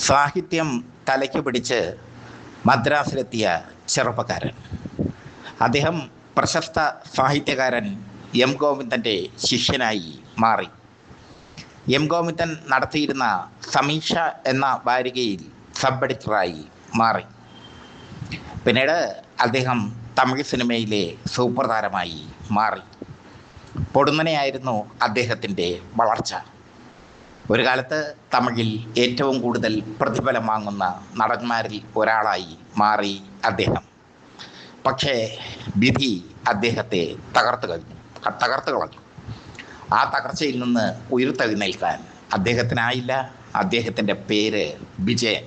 സാഹിത്യം തലയ്ക്ക് പിടിച്ച് മദ്രാസിലെത്തിയ ചെറുപ്പക്കാരൻ. അദ്ദേഹം പ്രശസ്ത സാഹിത്യകാരൻ എം ഗോവിന്ദൻ്റെ ശിഷ്യനായി മാറി. എം ഗോവിന്ദൻ നടത്തിയിരുന്ന സമീക്ഷ എന്ന വാരികയിൽ സബ് എഡിറ്ററായി മാറി. പിന്നീട് അദ്ദേഹം തമിഴ് സിനിമയിലെ സൂപ്പർ താരമായി മാറി. പൊടുന്നനെയായിരുന്നു അദ്ദേഹത്തിൻ്റെ വളർച്ച. ഒരു കാലത്ത് തമിഴിൽ ഏറ്റവും കൂടുതൽ പ്രതിഫലം വാങ്ങുന്ന നടന്മാരിൽ ഒരാളായി മാറി അദ്ദേഹം. പക്ഷേ വിധി അദ്ദേഹത്തെ തകർത്ത് കളഞ്ഞു. ആ തകർച്ചയിൽ നിന്ന് ഉയർത്തെഴുന്നേൽക്കാൻ അദ്ദേഹത്തിനായില്ല. അദ്ദേഹത്തിൻ്റെ പേര് വിജയൻ.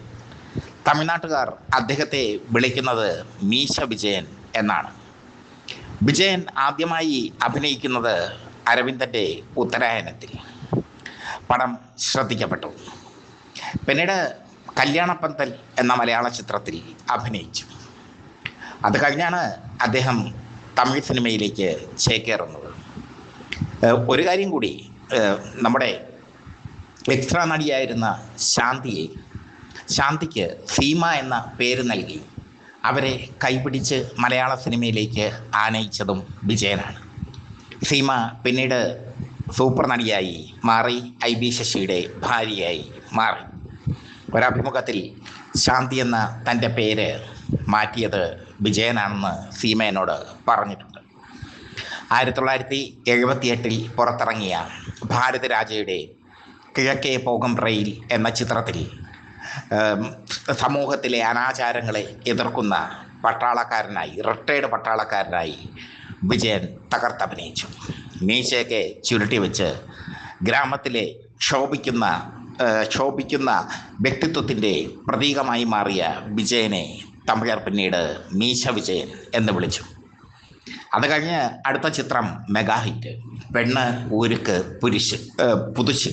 തമിഴ്നാട്ടുകാർ അദ്ദേഹത്തെ വിളിക്കുന്നത് മീശ വിജയൻ എന്നാണ്. വിജയൻ ആദ്യമായി അഭിനയിക്കുന്നത് അരവിന്ദൻ്റെ ഉത്തരായനത്തിൽ. പടം ശ്രദ്ധിക്കപ്പെട്ടു. പിന്നീട് കല്യാണപ്പന്തൽ എന്ന മലയാള ചിത്രത്തിൽ അഭിനയിച്ചു. അത് കഴിഞ്ഞാണ് അദ്ദേഹം തമിഴ് സിനിമയിലേക്ക് ചേക്കേറുന്നത്. ഒരു കാര്യം കൂടി, നമ്മുടെ എക്സ്ട്രാ നടിയായിരുന്ന ശാന്തിക്ക് സീമ എന്ന പേര് നൽകി അവരെ കൈപിടിച്ച് മലയാള സിനിമയിലേക്ക് ആനയിച്ചതും വിജയനാണ്. സീമ പിന്നീട് സൂപ്പർ നടിയായി മാറി, IB ശശിയുടെ ഭാര്യയായി മാറി. ഒരഭിമുഖത്തിൽ ശാന്തി എന്ന തൻ്റെ പേര് മാറ്റിയത് വിജയനാണെന്ന് സീമ എന്നോട് പറഞ്ഞിട്ടുണ്ട്. 1978 പുറത്തിറങ്ങിയ ഭാരതരാജയുടെ കിഴക്കേ പോകും റെയിൽ എന്ന ചിത്രത്തിൽ സമൂഹത്തിലെ അനാചാരങ്ങളെ എതിർക്കുന്ന റിട്ടയർഡ് പട്ടാളക്കാരനായി വിജയൻ തകർത്തഭിനയിച്ചു. മീശയൊക്കെ ചുരുട്ടി വെച്ച് ഗ്രാമത്തിലെ ശോഭിക്കുന്ന വ്യക്തിത്വത്തിൻ്റെ പ്രതീകമായി മാറിയ വിജയനെ തമിഴർ പിന്നീട് മീശ വിജയൻ എന്ന് വിളിച്ചു. അത് കഴിഞ്ഞ് അടുത്ത ചിത്രം മെഗാ ഹിറ്റ് പെണ്ണ് ഊരുക്ക് പുതുശ്.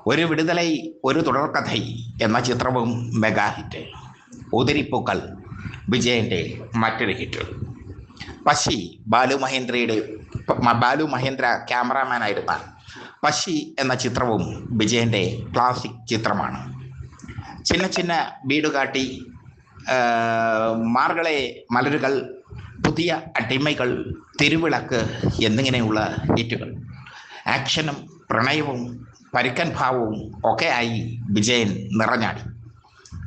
ഒരു വിടുതലൈ ഒരു തുടർക്കഥൈ എന്ന ചിത്രവും മെഗാ ഹിറ്റ്. ഉതിരിപ്പൂക്കൾ വിജയൻ്റെ മറ്റൊരു ഹിറ്റ്. പശി ബാലു മഹേന്ദ്ര ക്യാമറാമാനായിരുന്ന പശി എന്ന ചിത്രവും വിജയൻ്റെ ക്ലാസിക് ചിത്രമാണ്. ചിന്ന ചിന്ന വീടുകാട്ടി, മാർഗളെ മലരുകൾ, പുതിയ അടിമകൾ, തിരുവിളക്ക് എന്നിങ്ങനെയുള്ള ഹിറ്റുകൾ. ആക്ഷനും പ്രണയവും പരുക്കൻ ഭാവവും ഒക്കെ ആയി വിജയൻ നിറഞ്ഞാടി.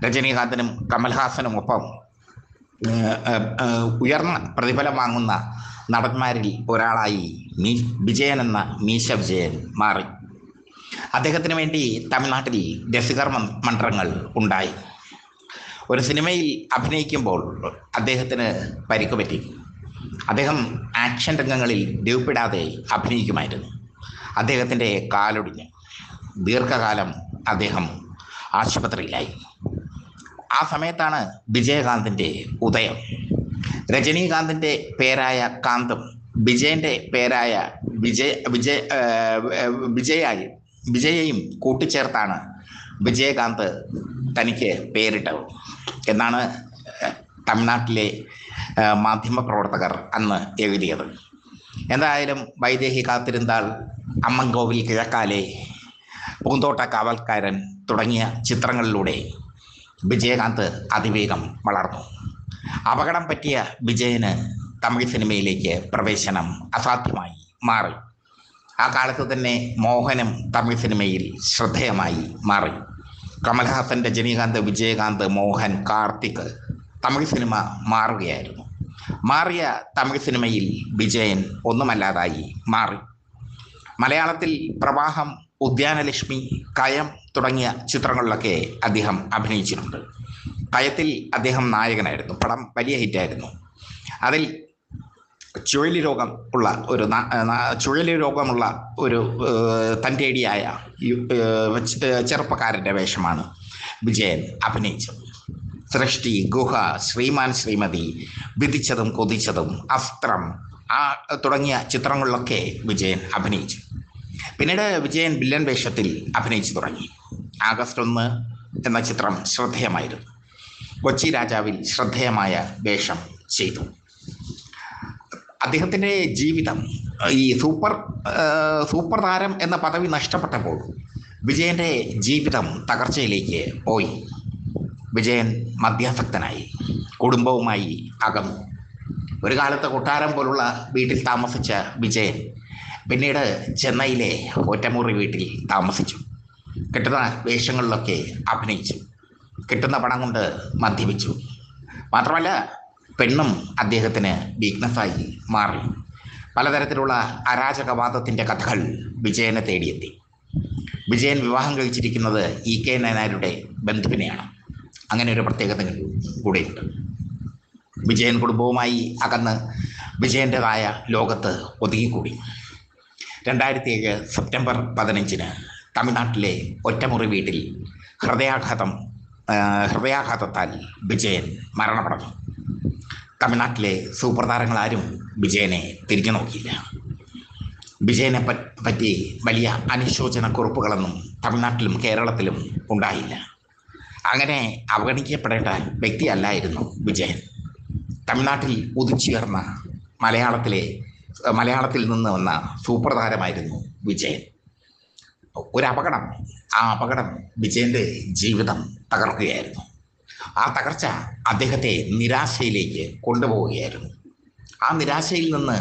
രജനീകാന്തിനും കമൽഹാസനുമൊപ്പം ഉയർന്ന പ്രതിഫലം വാങ്ങുന്ന നടന്മാരിൽ ഒരാളായി വിജയൻ എന്ന മീശ വിജയൻ മാറി. അദ്ദേഹത്തിന് വേണ്ടി തമിഴ്നാട്ടിൽ രസികർ മன்றങ്ങൾ ഉണ്ടായി. ഒരു സിനിമയിൽ അഭിനയിക്കുമ്പോൾ അദ്ദേഹത്തിന് പരിക്ക് പറ്റി. അദ്ദേഹം ആക്ഷൻ രംഗങ്ങളിൽ ഡ്യൂപ്പിടാതെ അഭിനയിക്കുമായിരുന്നു. അദ്ദേഹത്തിൻ്റെ കാലൊടിഞ്ഞ് ദീർഘകാലം അദ്ദേഹം ആശുപത്രിയിലായി. ആ സമയത്താണ് വിജയകാന്തിൻ്റെ ഉദയം. രജനീകാന്തിൻ്റെ പേരായ കാന്തും വിജയൻ്റെ പേരായ വിജയയും കൂട്ടിച്ചേർത്താണ് വിജയകാന്ത് തനിക്ക് പേരിട്ടത് എന്നാണ് തമിഴ്നാട്ടിലെ മാധ്യമപ്രവർത്തകർ അന്ന് എഴുതിയത്. എന്തായാലും വൈദേഹി കാത്തിരുന്നാൾ, അമ്മൻകോവിൽ കിഴക്കാലെ, പൂന്തോട്ട കാവൽക്കാരൻ തുടങ്ങിയ ചിത്രങ്ങളിലൂടെ വിജയകാന്ത് അതിവേഗം വളർന്നു. അപകടം പറ്റിയ വിജയന് തമിഴ് സിനിമയിലേക്ക് പ്രവേശനം അസാധ്യമായി മാറി. ആ കാലത്ത് തന്നെ മോഹനും തമിഴ് സിനിമയിൽ ശ്രദ്ധേയമായി മാറി. കമൽഹാസൻ, രജനീകാന്ത്, വിജയകാന്ത്, മോഹൻ, കാർത്തിക് തമിഴ് സിനിമ മാറുകയായിരുന്നു. മാറിയ തമിഴ് സിനിമയിൽ വിജയൻ ഒന്നുമല്ലാതായി മാറി. മലയാളത്തിൽ പ്രവാഹം, ഉദ്യാനലക്ഷ്മി, കയം തുടങ്ങിയ ചിത്രങ്ങളിലൊക്കെ അദ്ദേഹം അഭിനയിച്ചിട്ടുണ്ട്. കയത്തിൽ അദ്ദേഹം നായകനായിരുന്നു. പടം വലിയ ഹിറ്റായിരുന്നു. അതിൽ ചുഴലി രോഗമുള്ള ഒരു തൻ്റേടിയായ ചെറുപ്പക്കാരൻ്റെ വേഷമാണ് വിജയൻ അഭിനയിച്ചത്. സൃഷ്ടി, ഗുഹ, ശ്രീമാൻ ശ്രീമതി, വിധിച്ചതും കൊതിച്ചതും, അസ്ത്രം തുടങ്ങിയ ചിത്രങ്ങളിലൊക്കെ വിജയൻ അഭിനയിച്ചു. പിന്നീട് വിജയൻ വില്ലൻ വേഷത്തിൽ അഭിനയിച്ചു തുടങ്ങി. ആഗസ്റ്റ് 1 എന്ന ചിത്രം ശ്രദ്ധേയമായിരുന്നു. കൊച്ചി രാജാവിൽ ശ്രദ്ധേയമായ വേഷം ചെയ്തു. അദ്ദേഹത്തിൻ്റെ ജീവിതം ഈ സൂപ്പർ താരം എന്ന പദവി നഷ്ടപ്പെട്ടപ്പോൾ വിജയന്റെ ജീവിതം തകർച്ചയിലേക്ക് പോയി. വിജയൻ മദ്യാസക്തനായി, കുടുംബവുമായി അകന്നു. ഒരു കാലത്ത് കൊട്ടാരം പോലുള്ള വീട്ടിൽ താമസിച്ച വിജയൻ പിന്നീട് ചെന്നൈയിലെ ഒറ്റമുറി വീട്ടിൽ താമസിച്ചു. കിട്ടുന്ന വേഷങ്ങളിലൊക്കെ അഭിനയിച്ചു. കിട്ടുന്ന പണം കൊണ്ട് മദ്യപിച്ചു. മാത്രമല്ല, പെണ്ണും അദ്ദേഹത്തിന് വീക്ക്നസ്സായി മാറി. പലതരത്തിലുള്ള അരാജകവാദത്തിൻ്റെ കഥകൾ വിജയനെ തേടിയെത്തി. വിജയൻ വിവാഹം കഴിച്ചിരിക്കുന്നത് EK നായരുടെ ബന്ധുവിനെയാണ്. അങ്ങനെ ഒരു പ്രത്യേകത കൂടെയുണ്ട്. വിജയൻ കുടുംബവുമായി അകന്ന് വിജയൻ്റെതായ ലോകത്ത് ഒതുങ്ങിക്കൂടി. 2007 സെപ്റ്റംബർ 15 തമിഴ്നാട്ടിലെ ഒറ്റമുറി വീട്ടിൽ ഹൃദയാഘാതത്താൽ വിജയൻ മരണപ്പെടുന്നു. തമിഴ്നാട്ടിലെ സൂപ്പർ താരങ്ങളാരും വിജയനെ തിരിഞ്ഞു നോക്കിയില്ല. വിജയനെ പറ്റി വലിയ അനുശോചന കുറിപ്പുകളൊന്നും തമിഴ്നാട്ടിലും കേരളത്തിലും ഉണ്ടായില്ല. അങ്ങനെ അവഗണിക്കപ്പെടേണ്ട വ്യക്തിയല്ലായിരുന്നു വിജയൻ. തമിഴ്നാട്ടിൽ ഉദിച്ചുയർന്ന മലയാളത്തിൽ നിന്ന് വന്ന സൂപ്പർ താരമായിരുന്നു വിജയൻ. ആ അപകടം വിജയൻ്റെ ജീവിതം തകർക്കുകയായിരുന്നു. ആ തകർച്ച അദ്ദേഹത്തെ നിരാശയിലേക്ക് കൊണ്ടുപോവുകയായിരുന്നു. ആ നിരാശയിൽ നിന്ന്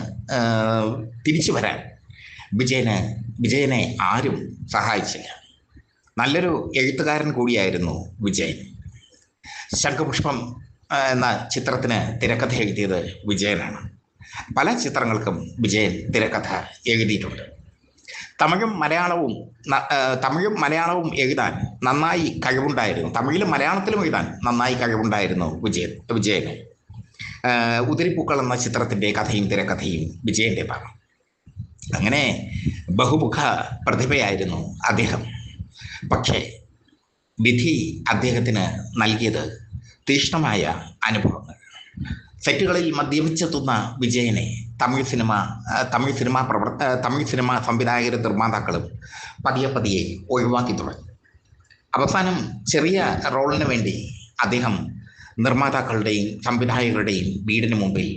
തിരിച്ചു വരാൻ വിജയനെ ആരും സഹായിച്ചില്ല. നല്ലൊരു എഴുത്തുകാരൻ കൂടിയായിരുന്നു വിജയൻ. ശംഖുപുഷ്പം എന്ന ചിത്രത്തിന് തിരക്കഥ എഴുതിയത് വിജയനാണ്. പല ചിത്രങ്ങൾക്കും വിജയൻ തിരക്കഥ എഴുതിയിട്ടുണ്ട്. തമിഴും മലയാളവും എഴുതാൻ നന്നായി കഴിവുണ്ടായിരുന്നു. തമിഴിലും മലയാളത്തിലും എഴുതാൻ നന്നായി കഴിവുണ്ടായിരുന്നു വിജയന്. ഉതിരിപ്പൂക്കൾ എന്ന ചിത്രത്തിൻ്റെ കഥയും തിരക്കഥയും വിജയൻ്റെതാണ്. അങ്ങനെ ബഹുമുഖ പ്രതിഭയായിരുന്നു അദ്ദേഹം. പക്ഷേ വിധി അദ്ദേഹത്തിന് നൽകിയത് തീക്ഷ്ണമായ അനുഭവങ്ങൾ. സെറ്റുകളിൽ മദ്യപിച്ചെത്തുന്ന വിജയനെ തമിഴ് സിനിമ സംവിധായകരും നിർമ്മാതാക്കളും പതിയെ ഒഴിവാക്കി തുടങ്ങി. അവസാനം ചെറിയ റോളിന് വേണ്ടി അദ്ദേഹം നിർമ്മാതാക്കളുടെയും സംവിധായകരുടെയും വീടിന് മുമ്പിൽ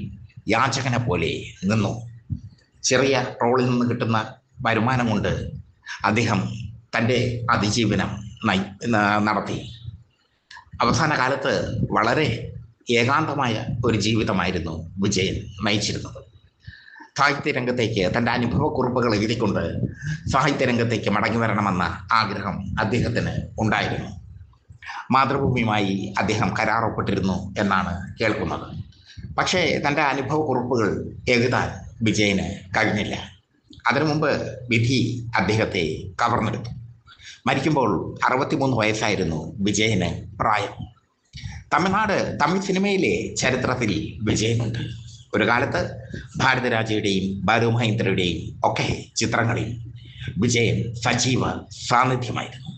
യാചകനെ പോലെ നിന്നു. ചെറിയ റോളിൽ നിന്ന് കിട്ടുന്ന വരുമാനം കൊണ്ട് അദ്ദേഹം തൻ്റെ അതിജീവനം നടത്തി. അവസാന കാലത്ത് വളരെ ഏകാന്തമായ ഒരു ജീവിതമായിരുന്നു വിജയൻ നയിച്ചിരുന്നത്. സാഹിത്യരംഗത്തേക്ക് തൻ്റെ അനുഭവക്കുറിപ്പുകൾ എഴുതിക്കൊണ്ട് സാഹിത്യരംഗത്തേക്ക് മടങ്ങി വരണമെന്ന ആഗ്രഹം അദ്ദേഹത്തിന് ഉണ്ടായിരുന്നു. മാതൃഭൂമിയുമായി അദ്ദേഹം കരാറൊപ്പിട്ടിരുന്നു എന്നാണ് കേൾക്കുന്നത്. പക്ഷേ തൻ്റെ അനുഭവക്കുറിപ്പുകൾ എഴുതാൻ വിജയന് കഴിഞ്ഞില്ല. അതിനു മുമ്പ് വിധി അദ്ദേഹത്തെ കവർന്നെടുത്തു. മരിക്കുമ്പോൾ 63 വയസ്സായിരുന്നു വിജയന് പ്രായം. തമിഴ് സിനിമയിലെ ചരിത്രത്തിൽ വിജയനുണ്ട്. ഒരു കാലത്ത് ഭാരതരാജയുടെയും ബാലു മഹേന്ദ്രയുടെയും ഒക്കെ ചിത്രങ്ങളിൽ വിജയൻ സജീവ സാന്നിധ്യമായിരുന്നു.